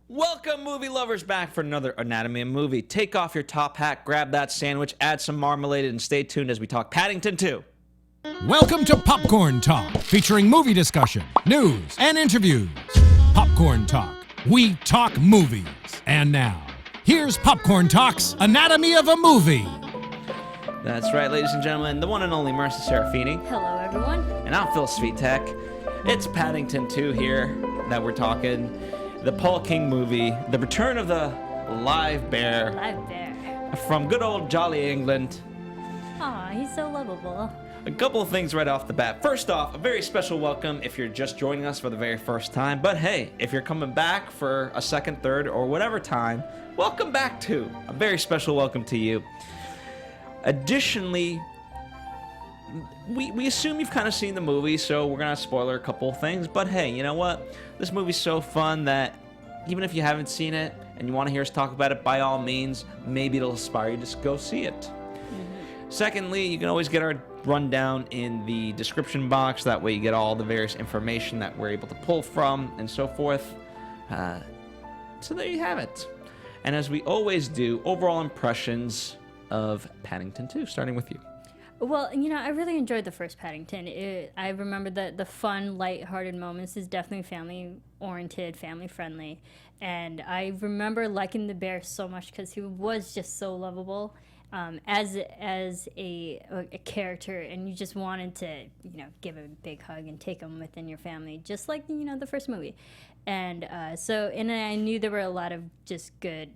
Welcome, movie lovers, back for another Anatomy of Movie. Take off your top hat, grab that sandwich, add some marmalade, and stay tuned as we talk Paddington 2. Welcome to Popcorn Talk, featuring movie discussion, news, and interviews. Popcorn Talk. We talk movies. And now, here's Popcorn Talk's Anatomy of a Movie. That's right, ladies and gentlemen, the one and only Marisa Serafini. Hello, everyone. And I'm Phil Svitek. It's Paddington 2 here that we're talking. The Paul King movie, the return of the live bear. Live bear. From good old jolly England. Aw, he's so lovable. A couple of things right off the bat. First off, a very special welcome if you're just joining us for the very first time. But hey, if you're coming back for a second, third, or whatever time, welcome back too. A very special welcome to you. Additionally, we assume you've kind of seen the movie, so we're going to spoiler a couple of things. But hey, you know what? This movie's so fun that even if you haven't seen it and you want to hear us talk about it, by all means, maybe it'll inspire you to go see it. Mm-hmm. Secondly, you can always get our rundown in the description box. That way you get all the various information that we're able to pull from and so forth. So there you have it. And as we always do, overall impressions of Paddington 2, starting with you. Well, you know, I really enjoyed the first Paddington. I remember the fun, light-hearted moments is definitely family-oriented, family-friendly. And I remember liking the bear so much because he was just so lovable as a character. And you just wanted to, you know, give him a big hug and take him within your family, just like, you know, the first movie. And and I knew there were a lot of just good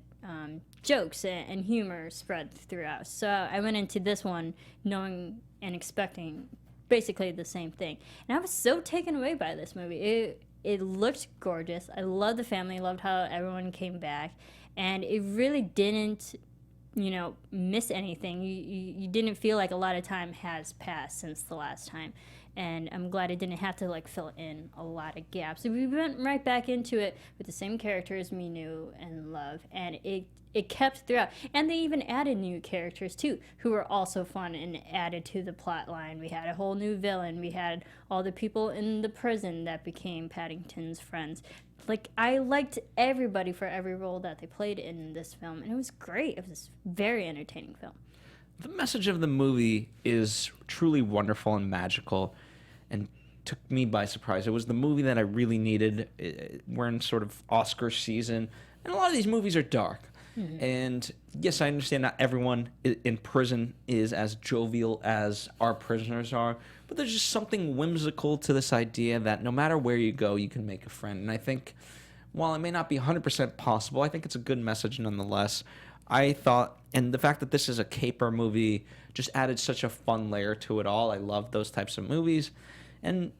jokes and humor spread throughout. So I went into this one knowing and expecting basically the same thing. And I was so taken away by this movie. It looked gorgeous. I loved the family. I loved how everyone came back. And it really didn't, you know, miss anything. You didn't feel like a lot of time has passed since the last time. And I'm glad it didn't have to, like, fill in a lot of gaps. We went right back into it with the same characters we knew and loved, and it kept throughout. And they even added new characters, too, who were also fun and added to the plot line. We had a whole new villain. We had all the people in the prison that became Paddington's friends. Like, I liked everybody for every role that they played in this film, and it was great. It was a very entertaining film. The message of the movie is truly wonderful and magical and took me by surprise. It was the movie that I really needed. We're in sort of Oscar season, and a lot of these movies are dark. Mm-hmm. And yes, I understand not everyone in prison is as jovial as our prisoners are, but there's just something whimsical to this idea that no matter where you go, you can make a friend. And I think, while it may not be 100% possible, I think it's a good message nonetheless. I thought, and the fact that this is a caper movie just added such a fun layer to it all. I love those types of movies. And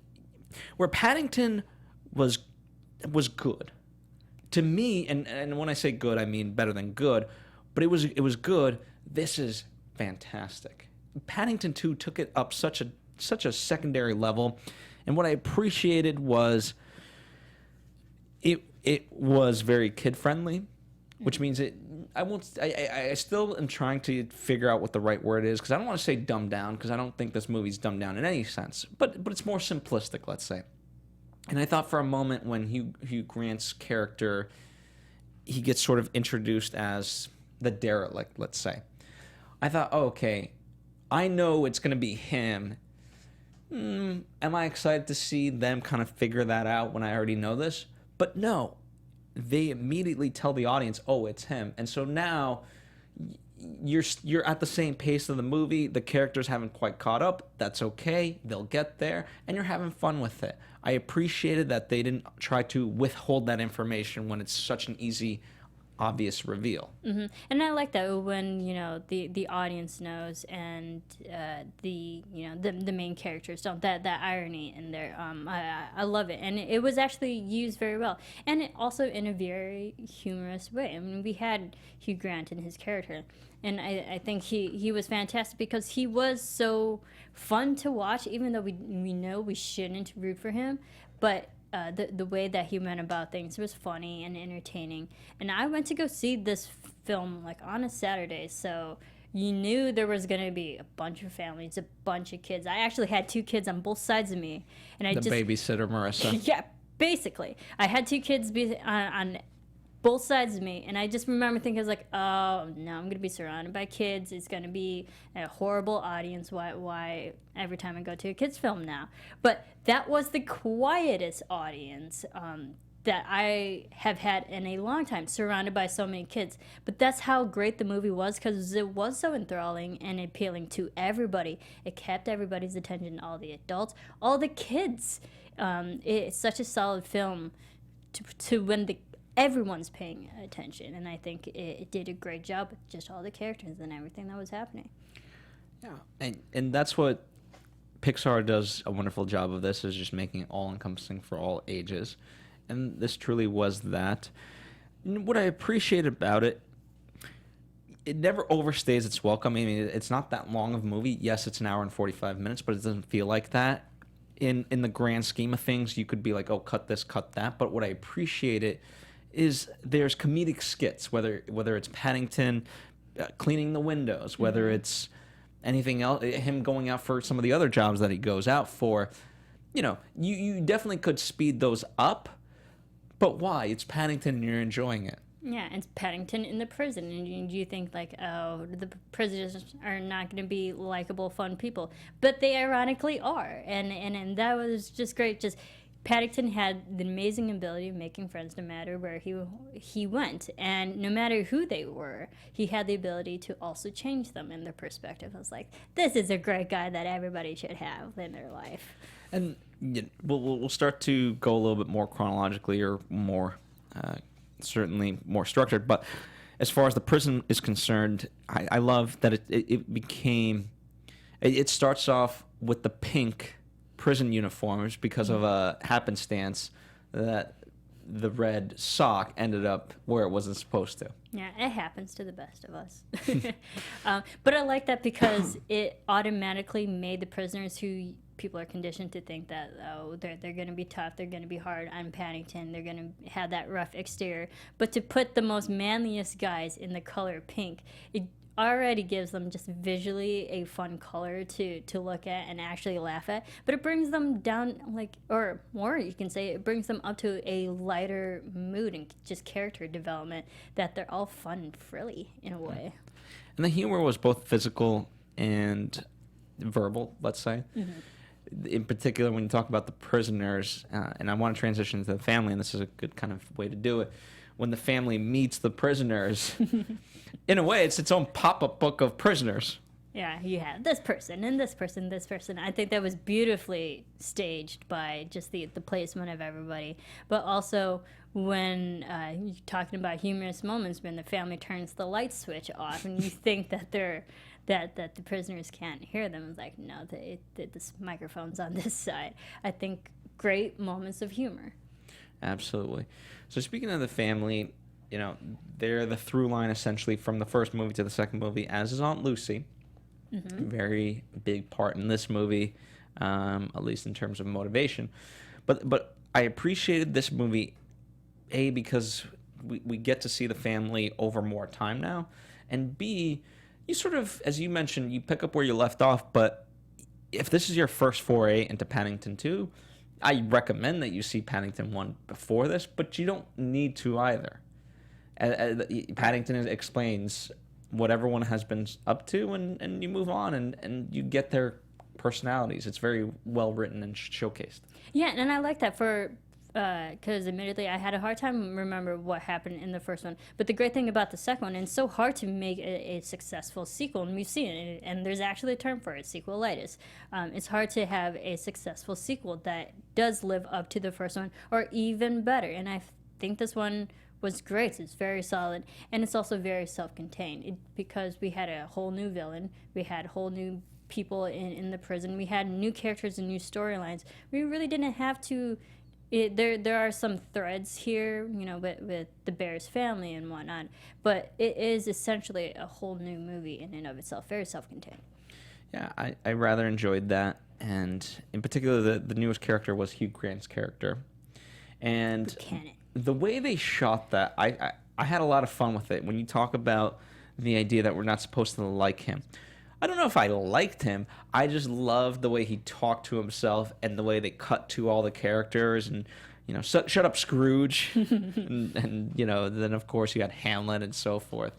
where Paddington was good. To me, and when I say good, I mean better than good, but it was good. This is fantastic. Paddington 2 took it up such a secondary level, and what I appreciated was it was very kid-friendly, which means I still am trying to figure out what the right word is, because I don't want to say dumbed down, because I don't think this movie's dumbed down in any sense, but it's more simplistic, let's say. And I thought for a moment when Hugh Grant's character, he gets sort of introduced as the derelict, let's say. I thought, oh, okay, I know it's going to be him. Am I excited to see them kind of figure that out when I already know this? But no. They immediately tell the audience, oh, it's him. And so now you're at the same pace of the movie. The characters haven't quite caught up. That's okay. They'll get there. And you're having fun with it. I appreciated that they didn't try to withhold that information when it's such an easy, obvious reveal. Mm-hmm. And I like that when, you know, the audience knows and the main characters don't. That irony in there, I love it. And it was actually used very well. And it also in a very humorous way. I mean, we had Hugh Grant and his character. And I think he was fantastic because he was so fun to watch, even though we know we shouldn't root for him. But the way that he went about things was funny and entertaining. And I went to go see this film like on a Saturday, so you knew there was going to be a bunch of families, a bunch of kids. I actually had 2 kids on both sides of me. And the babysitter, Marisa. Yeah, basically. I had 2 kids on both sides of me. And I just remember thinking, I was like, oh, no, I'm going to be surrounded by kids. It's going to be a horrible audience. Why every time I go to a kids' film now? But that was the quietest audience that I have had in a long time, surrounded by so many kids. But that's how great the movie was, because it was so enthralling and appealing to everybody. It kept everybody's attention, all the adults, all the kids. It's such a solid film to when everyone's paying attention, and I think it did a great job with just all the characters and everything that was happening. Yeah, and that's what Pixar does a wonderful job of. This is just making it all-encompassing for all ages, and this truly was that. And what I appreciate about it, it never overstays its welcome. I mean, it's not that long of a movie. Yes, it's an hour and 45 minutes, but it doesn't feel like that. In the grand scheme of things, you could be like, oh, cut this, cut that. But what I appreciate it is there's comedic skits, whether it's Paddington cleaning the windows, whether it's anything else, him going out for some of the other jobs that he goes out for. You know, you definitely could speed those up, but why? It's Paddington and you're enjoying it. Yeah, it's Paddington in the prison, and you think like, oh, the prisoners are not going to be likable, fun people, but they ironically are, and that was just great. Just Paddington had the amazing ability of making friends no matter where he went, and no matter who they were, he had the ability to also change them in their perspective. I was like, this is a great guy that everybody should have in their life. And we'll start to go a little bit more chronologically, or more. Certainly more structured, but as far as the prison is concerned, I love that it starts off with the pink prison uniforms because of a happenstance that the red sock ended up where it wasn't supposed to. Yeah, it happens to the best of us. But I like that because it automatically made the prisoners who people are conditioned to think that, oh, they're going to be tough, they're going to be hard. I'm Paddington, they're going to have that rough exterior. But to put the most manliest guys in the color pink, it already gives them just visually a fun color to look at and actually laugh at. But it brings them down, like, or more, you can say, it brings them up to a lighter mood and just character development, that they're all fun and frilly in a way. And the humor was both physical and verbal, let's say. Mm-hmm. In particular, when you talk about the prisoners, and I want to transition to the family, and this is a good kind of way to do it, when the family meets the prisoners, in a way, it's its own pop-up book of prisoners. Yeah, you have this person and this person, this person. I think that was beautifully staged by just the placement of everybody. But also, when you're talking about humorous moments, when the family turns the light switch off, and you think that that the prisoners can't hear them. It's like, no, this microphone's on this side. I think great moments of humor. Absolutely. So speaking of the family, you know, they're the through line essentially from the first movie to the second movie, as is Aunt Lucy. Mm-hmm. Very big part in this movie, at least in terms of motivation. But I appreciated this movie, A, because we get to see the family over more time now, and B, you sort of, as you mentioned, you pick up where you left off, but if this is your first foray into Paddington 2, I recommend that you see Paddington 1 before this, but you don't need to either. Paddington explains what everyone has been up to, and you move on, and you get their personalities. It's very well written and showcased. Yeah, and I like that because admittedly I had a hard time remember what happened in the first one. But the great thing about the second one, and it's so hard to make a successful sequel, and we've seen it, and there's actually a term for it, sequelitis. It's hard to have a successful sequel that does live up to the first one, or even better. And I think this one was great. It's very solid, and it's also very self-contained because we had a whole new villain, we had whole new people in the prison, we had new characters and new storylines. We really didn't have to. There are some threads here, you know, with the Bear's family and whatnot, but it is essentially a whole new movie in and of itself, very self-contained. Yeah, I rather enjoyed that, and in particular, the newest character was Hugh Grant's character, and Buchanan. The way they shot that, I had a lot of fun with it. When you talk about the idea that we're not supposed to like him, I don't know if I liked him. I just loved the way he talked to himself and the way they cut to all the characters, and shut up, Scrooge, and then of course you got Hamlet and so forth.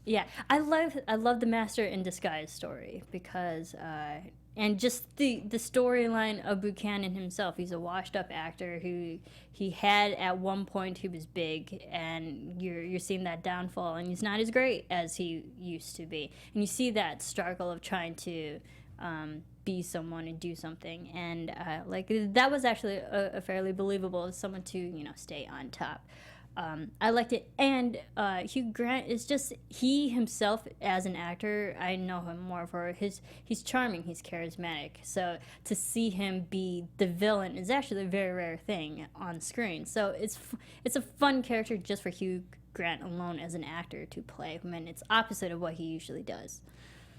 Yeah, I love the Master in Disguise story because and just the storyline of Buchanan himself. He's a washed up actor who he had at one point he was big, and you're seeing that downfall, and he's not as great as he used to be, and you see that struggle of trying to be someone and do something, and that was actually a fairly believable as someone to stay on top. I liked it, and Hugh Grant is just he himself as an actor. I know him more for he's charming, he's charismatic. So to see him be the villain is actually a very rare thing on screen. So it's a fun character just for Hugh Grant alone as an actor to play. I mean, it's opposite of what he usually does.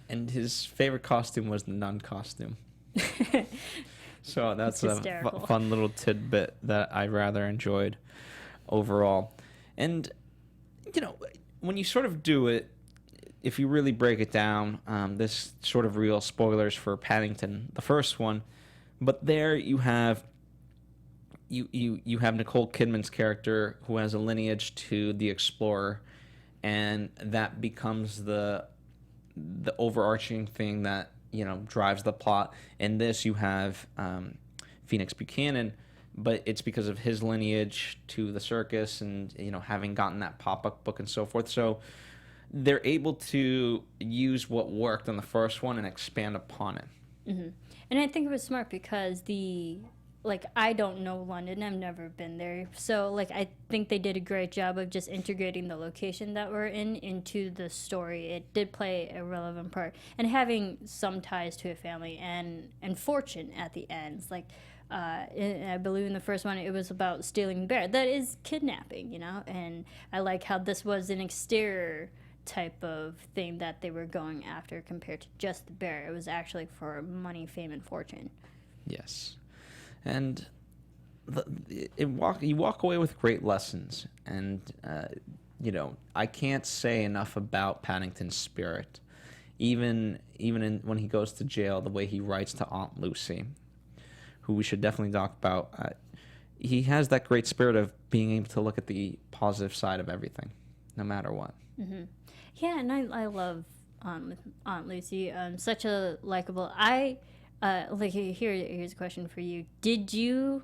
And his favorite costume was the nun costume. So that's a fun little tidbit that I rather enjoyed overall. And when you sort of do it, if you really break it down, this sort of real spoilers for Paddington, the first one, but there you have you have Nicole Kidman's character who has a lineage to the explorer, and that becomes the overarching thing that drives the plot. In this you have Phoenix Buchanan, but it's because of his lineage to the circus and having gotten that pop-up book and so forth. So they're able to use what worked on the first one and expand upon it. Mm-hmm. And I think it was smart because I don't know London. I've never been there. So I think they did a great job of just integrating the location that we're in into the story. It did play a relevant part, and having some ties to a family and fortune at the end. I believe in the first one it was about stealing the bear. That is kidnapping, and I like how this was an exterior type of thing that they were going after compared to just the bear. It was actually for money, fame, and fortune. Yes. And you walk away with great lessons. And, I can't say enough about Paddington's spirit. Even when he goes to jail, the way he writes to Aunt Lucy, who we should definitely talk about. He has that great spirit of being able to look at the positive side of everything, no matter what. Mm-hmm. Yeah, and I love Aunt Lucy. Such a likable. Here's a question for you. Did you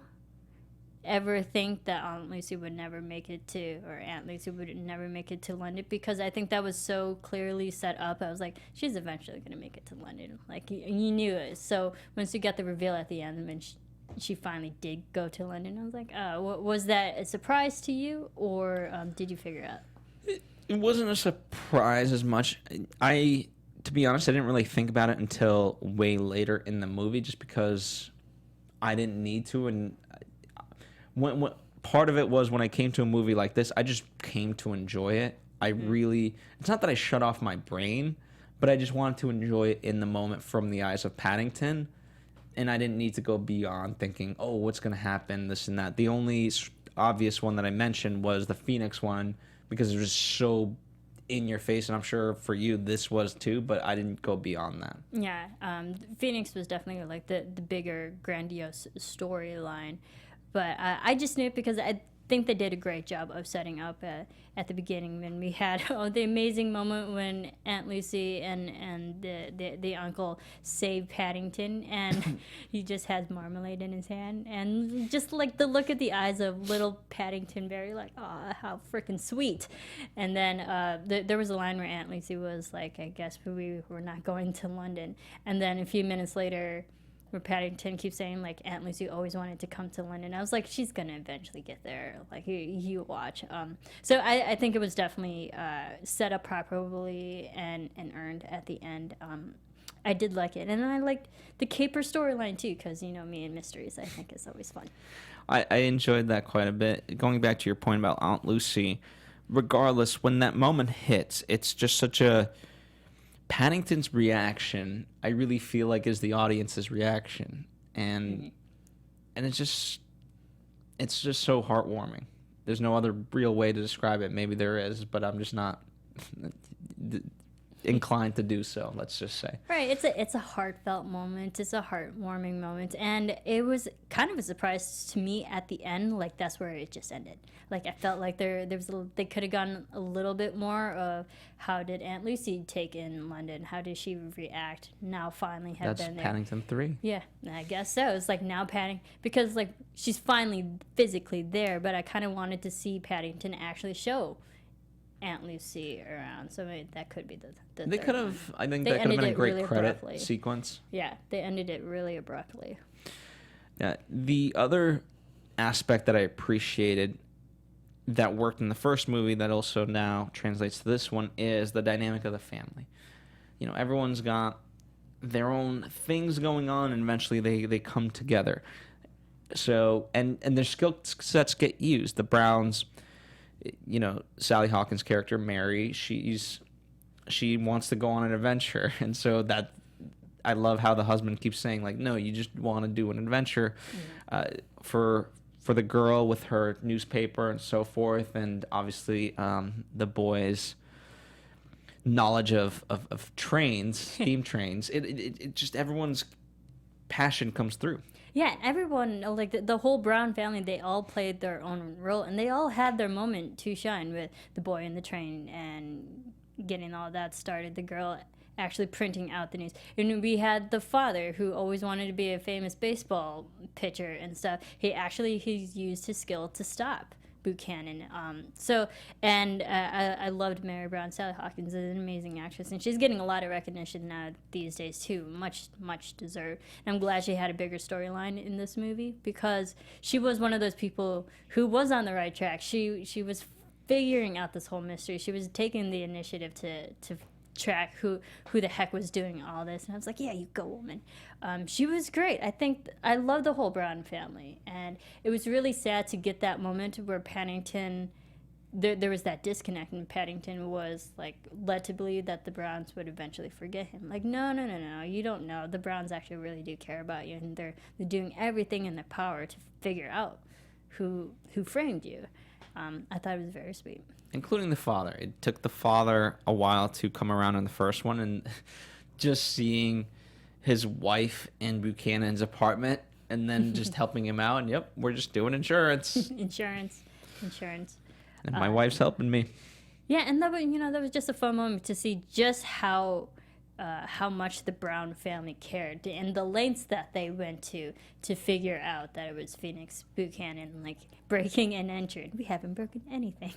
ever think that Aunt Lucy would never make it or Aunt Lucy would never make it to London? Because I think that was so clearly set up. I was like, she's eventually going to make it to London. You knew it. So once you got the reveal at the end, and she finally did go to London, I was like, oh, was that a surprise to you, or did you figure it out? It wasn't a surprise as much. To be honest, I didn't really think about it until way later in the movie, just because I didn't need to. And when part of it was when I came to a movie like this, I just came to enjoy it. It's not that I shut off my brain, but I just wanted to enjoy it in the moment from the eyes of Paddington. And I didn't need to go beyond thinking, oh, what's going to happen, this and that. The only obvious one that I mentioned was the Phoenix one, because it was so in your face, and I'm sure for you this was too, but I didn't go beyond that. Yeah, Phoenix was definitely the bigger, grandiose storyline, but I just knew it because I think they did a great job of setting up at the beginning. When we had the amazing moment when Aunt Lucy and the uncle save Paddington, and he just has marmalade in his hand, and just the look at the eyes of little Paddington, very oh, how freaking sweet. And then there was a line where Aunt Lucy was like, I guess we were not going to London, and then a few minutes later, where Paddington keeps saying, Aunt Lucy always wanted to come to London. I was like, she's going to eventually get there. You watch. So I think it was definitely set up properly and earned at the end. I did like it. And then I liked the caper storyline, too, because, me and mysteries, I think, is always fun. I enjoyed that quite a bit. Going back to your point about Aunt Lucy, regardless, when that moment hits, it's just such a... Paddington's reaction, I really feel like, is the audience's reaction, and it's just so heartwarming. There's no other real way to describe it. Maybe there is, but I'm just not. inclined to do so. Let's just say. Right, it's a heartfelt moment. It's a heartwarming moment, and it was kind of a surprise to me at the end. Like that's where it just ended. Like I felt like they could have gone a little bit more of how did Aunt Lucy take in London? How did she react? Now finally have That's been there. Paddington 3. Yeah, I guess so. It's like now Paddington, because like she's finally physically there, but I kind of wanted to see Paddington actually show Aunt Lucy around. So maybe that could be the They third could one. have. I think They that could have been a ended it great really credit abruptly. sequence. Yeah, they ended it really abruptly. Yeah. The other aspect that I appreciated that worked in the first movie that also now translates to this one is the dynamic of the family. You know, everyone's got their own things going on, and eventually they come together. So and their skill sets get used. The Browns, you know, Sally Hawkins' character Mary, she wants to go on an adventure, and so that I love how the husband keeps saying like, no, you just want to do an adventure. For the girl with her newspaper and so forth, and obviously the boys' knowledge of trains, steam trains. It just everyone's passion comes through. Yeah, everyone, like the whole Brown family, they all played their own role, and they all had their moment to shine with the boy in the train and getting all that started. The girl actually printing out the news. And we had the father who always wanted to be a famous baseball pitcher and stuff. He's used his skill to stop Buchanan. I loved Mary Brown. Sally Hawkins is an amazing actress, and she's getting a lot of recognition now these days too. Much deserved. And I'm glad she had a bigger storyline in this movie, because she was one of those people who was on the right track. She was figuring out this whole mystery. She was taking the initiative to track who the heck was doing all this, and I was like, yeah, you go, woman. She was great. I love the whole Brown family, and it was really sad to get that moment where Paddington, there was that disconnect, and Paddington was like led to believe that the Browns would eventually forget him. Like, no, you don't know. The Browns actually really do care about you, and they're doing everything in their power to figure out who framed you. I thought it was very sweet. Including the father. It took the father a while to come around in the first one, and just seeing his wife in Buchanan's apartment and then just helping him out, and yep, we're just doing insurance. insurance. And my wife's helping me. Yeah, and that was just a fun moment to see just how much the Brown family cared, and the lengths that they went to figure out that it was Phoenix Buchanan, like breaking and entering. We haven't broken anything.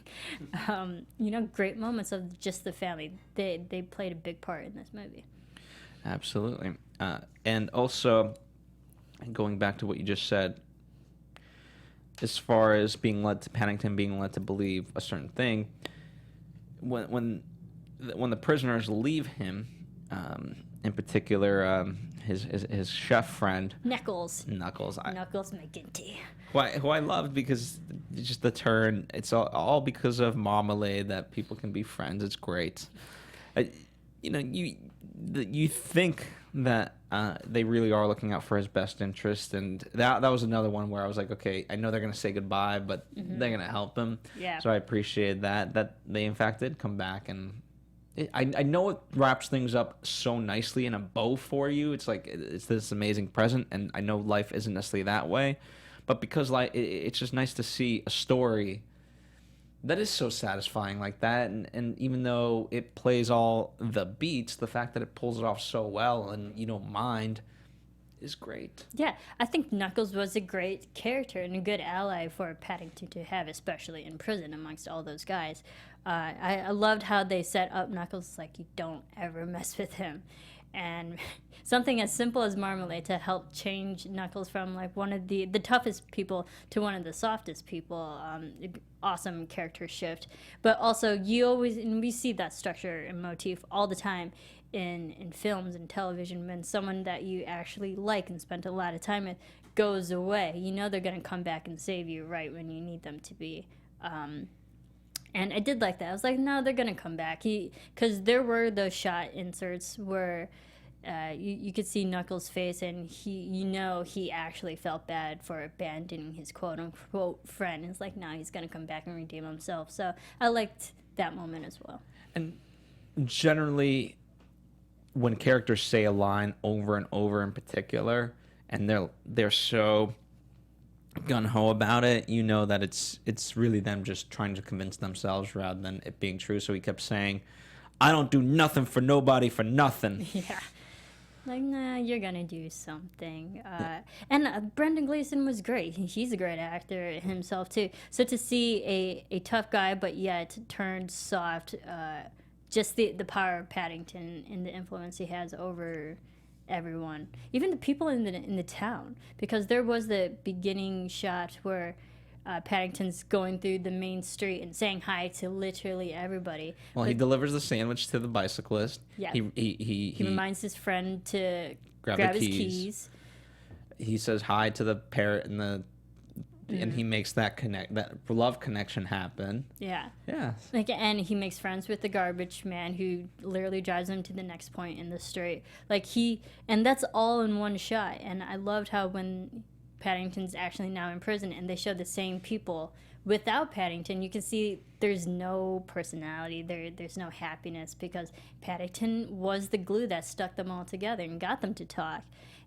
Great moments of just the family. They played a big part in this movie. Absolutely. And also, going back to what you just said, as far as Paddington being led to believe a certain thing, when the prisoners leave him, in particular, his chef friend Knuckles McGinty, McGinty, who I loved because just the turn. It's all because of marmalade that people can be friends. It's great. You think that they really are looking out for his best interest, and that was another one where I was like, okay, I know they're gonna say goodbye, but they're gonna help him. Yeah. So I appreciated that they in fact did come back, and I know it wraps things up so nicely in a bow for you. It's like it's this amazing present, and I know life isn't necessarily that way, but because it's just nice to see a story that is so satisfying like that, and even though it plays all the beats, the fact that it pulls it off so well and you don't mind is great. Yeah, I think Knuckles was a great character and a good ally for Paddington to have, especially in prison amongst all those guys. I loved how they set up Knuckles, like, you don't ever mess with him. And something as simple as marmalade to help change Knuckles from like one of the toughest people to one of the softest people. Awesome character shift. But also we see that structure and motif all the time in films and television, when someone that you actually like and spent a lot of time with goes away. You know they're going to come back and save you right when you need them to be. And I did like that. I was like, no, they're going to come back. Because there were those shot inserts where you could see Knuckles' face, and he actually felt bad for abandoning his quote-unquote friend. It's like, no, he's going to come back and redeem himself. So I liked that moment as well. And generally, when characters say a line over and over in particular, and they're so gung-ho about it, you know that it's really them just trying to convince themselves rather than it being true. So he kept saying, I don't do nothing for nobody for nothing. Yeah. Like, nah, you're gonna do something. And Brendan Gleeson was great. He's a great actor himself, too. So to see a tough guy, but yet turned soft, just the power of Paddington and the influence he has over everyone, even the people in the town, because there was the beginning shot where Paddington's going through the main street and saying hi to literally everybody. Well, he delivers the sandwich to the bicyclist. Yeah. He reminds his friend to grab grab the his keys. keys. He says hi to the parrot and Mm-hmm. he makes that love connection happen. Yeah. Yeah. Like, and he makes friends with the garbage man who literally drives him to the next point in the street. Like, and that's all in one shot. And I loved how when Paddington's actually now in prison and they show the same people without Paddington, you can see there's no personality, there's no happiness, because Paddington was the glue that stuck them all together and got them to talk.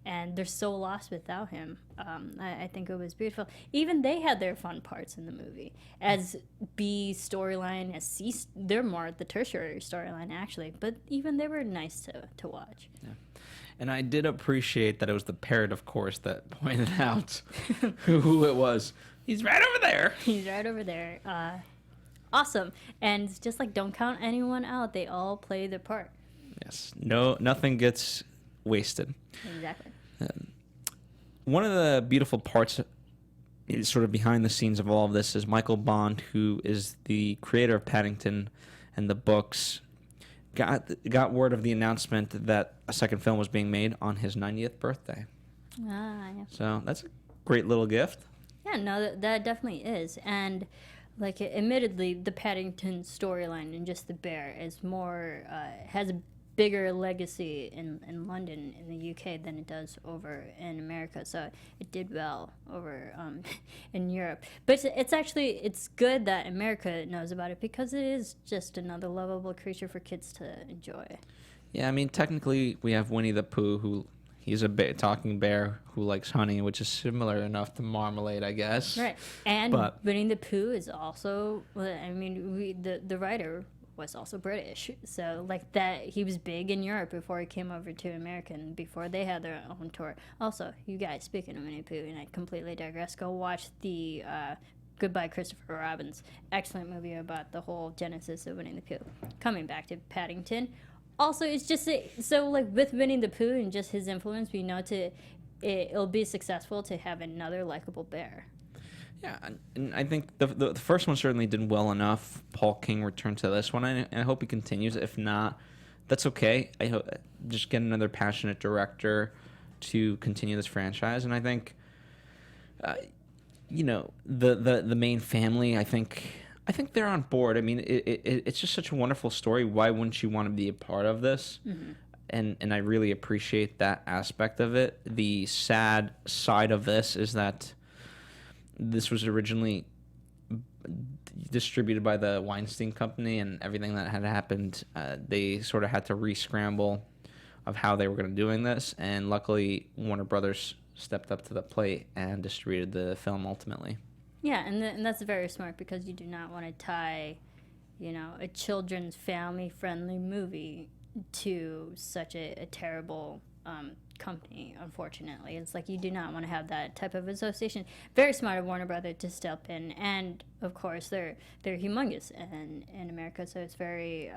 And they're so lost without him. I think it was beautiful. Even they had their fun parts in the movie. As B storyline, as C, they're more the tertiary storyline, actually. But even they were nice to watch. Yeah. And I did appreciate that it was the parrot, of course, that pointed out who it was. He's right over there. He's right over there. Awesome. And just like, don't count anyone out. They all play their part. Yes. No, nothing gets wasted. Exactly. One of the beautiful parts is sort of behind the scenes of all of this is Michael Bond, who is the creator of Paddington and the books, got word of the announcement that a second film was being made on his 90th birthday. Yeah. So that's a great little gift. Yeah, no, that definitely is. And, like, admittedly, the Paddington storyline and just the bear is more, has a bigger legacy in London, in the UK, than it does over in America. So it did well over in Europe. But it's good that America knows about it, because it is just another lovable creature for kids to enjoy. Yeah, I mean, technically, we have Winnie the Pooh, who he's a talking bear who likes honey, which is similar enough to marmalade, I guess. Right. And Winnie the Pooh is also, I mean, the writer was also British. So, like, that, he was big in Europe before he came over to America and before they had their own tour. Also, you guys, speaking of Winnie the Pooh, and I completely digress, go watch the Goodbye Christopher Robin's excellent movie about the whole genesis of Winnie the Pooh. Coming back to Paddington. Also, it's just, so, like, with Winnie the Pooh and just his influence, we know it'll be successful to have another likable bear. Yeah, and I think the first one certainly did well enough. Paul King returned to this one, and I hope he continues. If not, that's okay. I hope just get another passionate director to continue this franchise. And I think, the main family, I think they're on board. I mean, it's just such a wonderful story. Why wouldn't you want to be a part of this? Mm-hmm. And I really appreciate that aspect of it. The sad side of this is that this was originally distributed by the Weinstein Company, and everything that had happened, they sort of had to re-scramble of how they were going to doing this, and luckily Warner Brothers stepped up to the plate and distributed the film ultimately. Yeah, and that's very smart, because you do not want to tie, a children's family-friendly movie to such a terrible company, unfortunately. It's like, you do not want to have that type of association. Very smart of Warner Brothers to step in, and of course they're humongous in America, so it's very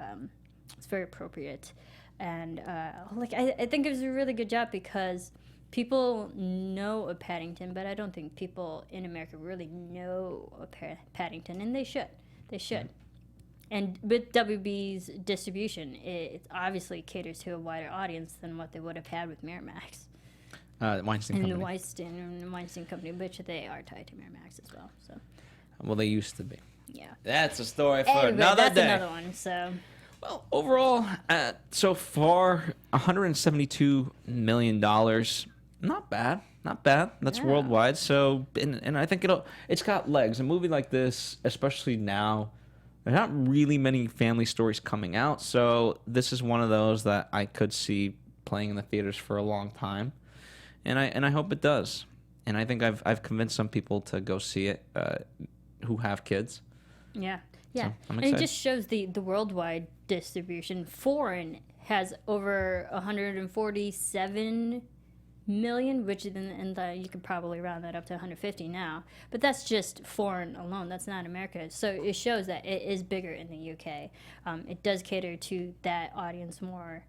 appropriate. And I think it was a really good job, because people know of Paddington, but I don't think people in America really know of Paddington, and they should. And with WB's distribution, it obviously caters to a wider audience than what they would have had with Miramax. Weinstein and Company. The Weinstein Company, which they are tied to Miramax as well. So. Well, they used to be. Yeah. That's a story for anyway, another that's day. Another one. So. Well, overall, so far, $172 million. Not bad. That's worldwide. So, and I think it's got legs. A movie like this, especially now, there's not really many family stories coming out, so this is one of those that I could see playing in the theaters for a long time, and I hope it does. And I think I've convinced some people to go see it who have kids. Yeah. So, I'm and excited. it just shows the worldwide distribution. Foreign has over 147 million, which you could probably round that up to 150 now. But that's just foreign alone. That's not America. So it shows that it is bigger in the UK. It does cater to that audience more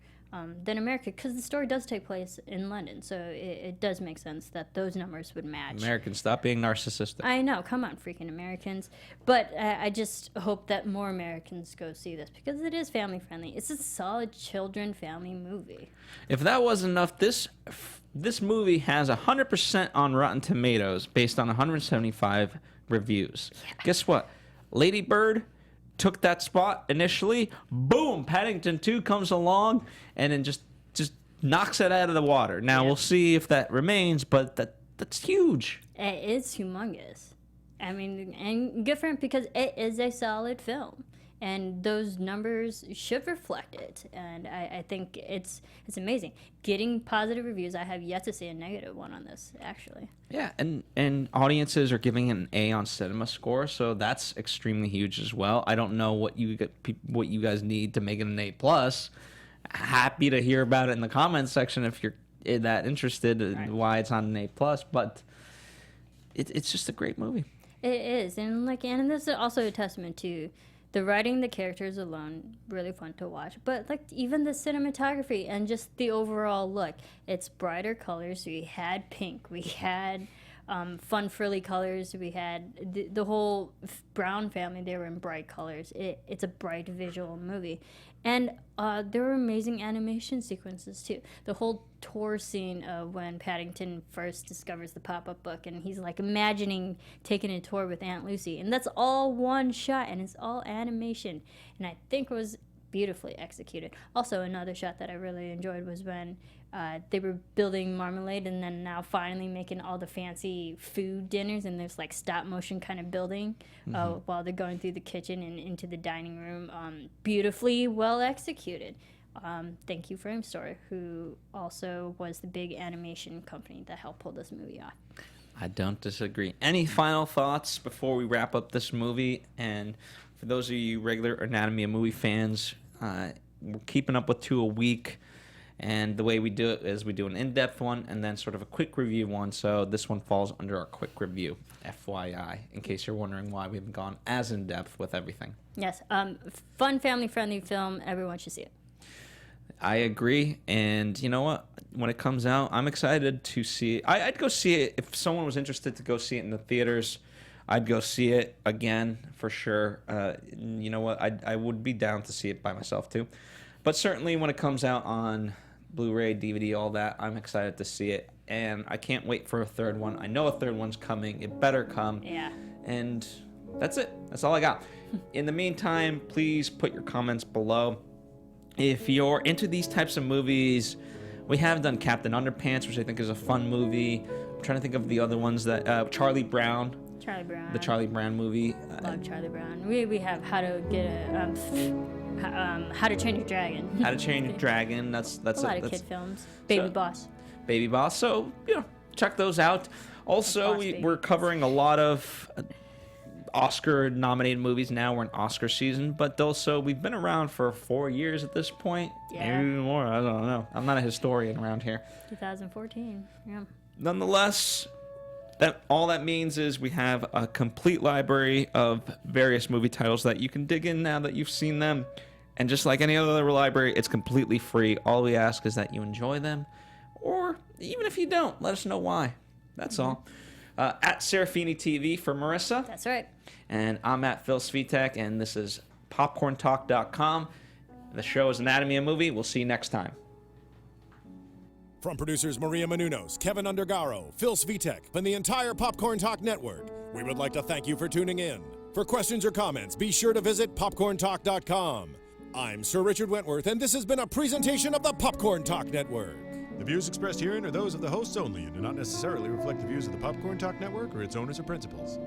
than America, because the story does take place in London. So it does make sense that those numbers would match. Americans, stop being narcissistic. I know, come on, freaking Americans. But I just hope that more Americans go see this, because it is family friendly. It's a solid children family movie. If that wasn't enough, this movie has 100% on Rotten Tomatoes based on 175 reviews. Yeah. Guess what? Lady Bird took that spot initially. Boom! Paddington 2 comes along and then just knocks it out of the water. Now we'll see if that remains, but that's huge. It is humongous. I mean, and good for him, because it is a solid film, and those numbers should reflect it. And I think it's amazing. Getting positive reviews. I have yet to see a negative one on this, actually. Yeah, and audiences are giving it an A on Cinema Score, so that's extremely huge as well. I don't know what you guys need to make it an A+. Happy to hear about it in the comments section if you're that interested in why it's not an A+. But it's just a great movie. It is, and this is also a testament to the writing, the characters alone, really fun to watch. But even the cinematography and just the overall look, it's brighter colors. We had pink, we had fun frilly colors, we had the whole Brown family. They were in bright colors. It's a bright visual movie, and there were amazing animation sequences too. The whole tour scene of when Paddington first discovers the pop-up book, and he's imagining taking a tour with Aunt Lucy, and that's all one shot, and it's all animation, and I think it was beautifully executed. Also, another shot that I really enjoyed was when they were building marmalade, and then now finally making all the fancy food dinners, and there's stop motion kind of building while they're going through the kitchen and into the dining room. Beautifully well executed. Thank you, Frame Store, who also was the big animation company that helped pull this movie off. I don't disagree. Any final thoughts before we wrap up this movie? And for those of you regular Anatomy of Movie fans, we're keeping up with 2 a week. And the way we do it is we do an in-depth one and then sort of a quick review one. So this one falls under our quick review, FYI, in case you're wondering why we haven't gone as in-depth with everything. Yes. Fun, family-friendly film. Everyone should see it. I agree. And you know what? When it comes out, I'm excited to see it. I'd go see it if someone was interested to go see it in the theaters. I'd go see it again for sure. You know what? I would be down to see it by myself too. But certainly when it comes out on Blu-ray, DVD, all that, I'm excited to see it. And I can't wait for a third one. I know a third one's coming. It better come. Yeah. And that's it. That's all I got. In the meantime, please put your comments below. If you're into these types of movies, we have done Captain Underpants, which I think is a fun movie. I'm trying to think of the other ones that Charlie Brown. The Charlie Brown movie. Love Charlie Brown. We have How to Get a How to Train Your Dragon. How to Train Your Dragon. That's a lot of kid films. Baby Boss. Baby Boss. So check those out. Also, we're covering a lot of Oscar-nominated movies now. We're in Oscar season, but also we've been around for 4 years at this point. Yeah. Maybe more. I don't know. I'm not a historian around here. 2014. Yeah. Nonetheless, all that means is we have a complete library of various movie titles that you can dig in now that you've seen them. And just like any other library, it's completely free. All we ask is that you enjoy them, or even if you don't, let us know why. That's all. At Serafini TV for Marisa. That's right. And I'm at Phil Svitek, and this is PopcornTalk.com. The show is Anatomy of Movie. We'll see you next time. From producers Maria Menounos, Kevin Undergaro, Phil Svitek, and the entire Popcorn Talk Network, we would like to thank you for tuning in. For questions or comments, be sure to visit PopcornTalk.com. I'm Sir Richard Wentworth, and this has been a presentation of the Popcorn Talk Network. The views expressed herein are those of the hosts only and do not necessarily reflect the views of the Popcorn Talk Network or its owners or principals.